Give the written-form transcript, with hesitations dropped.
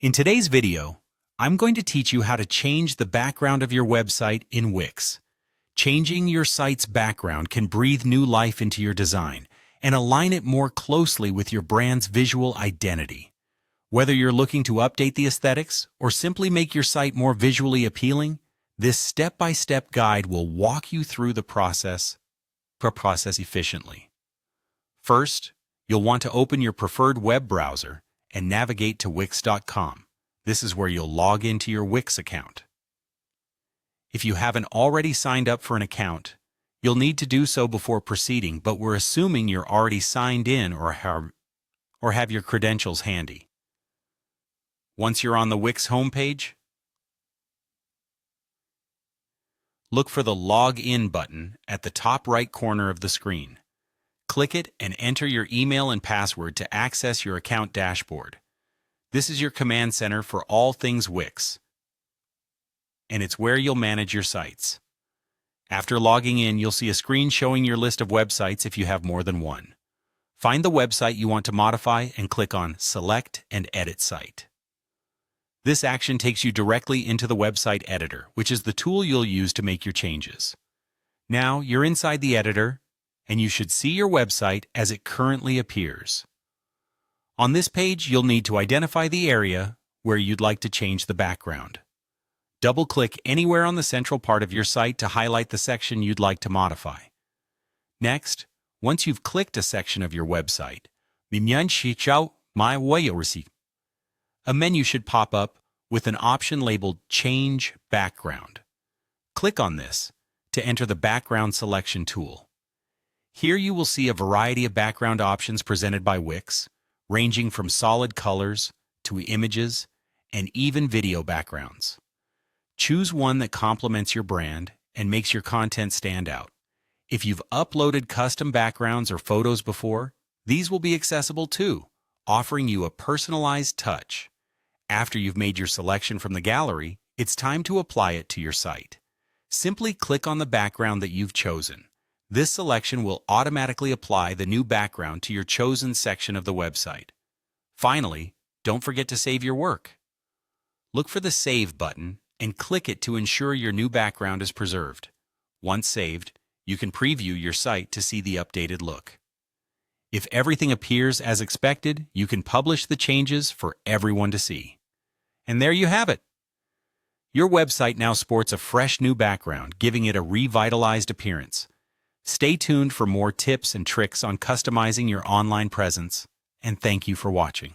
In today's video, I'm going to teach you how to change the background of your website in Wix. Changing your site's background can breathe new life into your design and align it more closely with your brand's visual identity. Whether you're looking to update the aesthetics or simply make your site more visually appealing, this step-by-step guide will walk you through the process efficiently. First, you'll want to open your preferred web browser and navigate to Wix.com. This is where you'll log into your Wix account. If you haven't already signed up for an account, you'll need to do so before proceeding, but we're assuming you're already signed in or have your credentials handy. Once you're on the Wix homepage, look for the Log In button at the top right corner of the screen. Click it and enter your email and password to access your account dashboard. This is your command center for all things Wix, and it's where you'll manage your sites. After logging in, you'll see a screen showing your list of websites if you have more than one. Find the website you want to modify and click on Select and Edit Site. This action takes you directly into the website editor, which is the tool you'll use to make your changes. Now you're inside the editor, and you should see your website as it currently appears. On this page, you'll need to identify the area where you'd like to change the background. Double-click anywhere on the central part of your site to highlight the section you'd like to modify. Next, once you've clicked a section of your website, a menu should pop up with an option labeled Change Background. Click on this to enter the Background Selection tool. Here you will see a variety of background options presented by Wix, ranging from solid colors to images and even video backgrounds. Choose one that complements your brand and makes your content stand out. If you've uploaded custom backgrounds or photos before, these will be accessible too, offering you a personalized touch. After you've made your selection from the gallery, it's time to apply it to your site. Simply click on the background that you've chosen. This selection will automatically apply the new background to your chosen section of the website. Finally, don't forget to save your work. Look for the Save button and click it to ensure your new background is preserved. Once saved, you can preview your site to see the updated look. If everything appears as expected, you can publish the changes for everyone to see. And there you have it. Your website now sports a fresh new background, giving it a revitalized appearance. Stay tuned for more tips and tricks on customizing your online presence, and thank you for watching.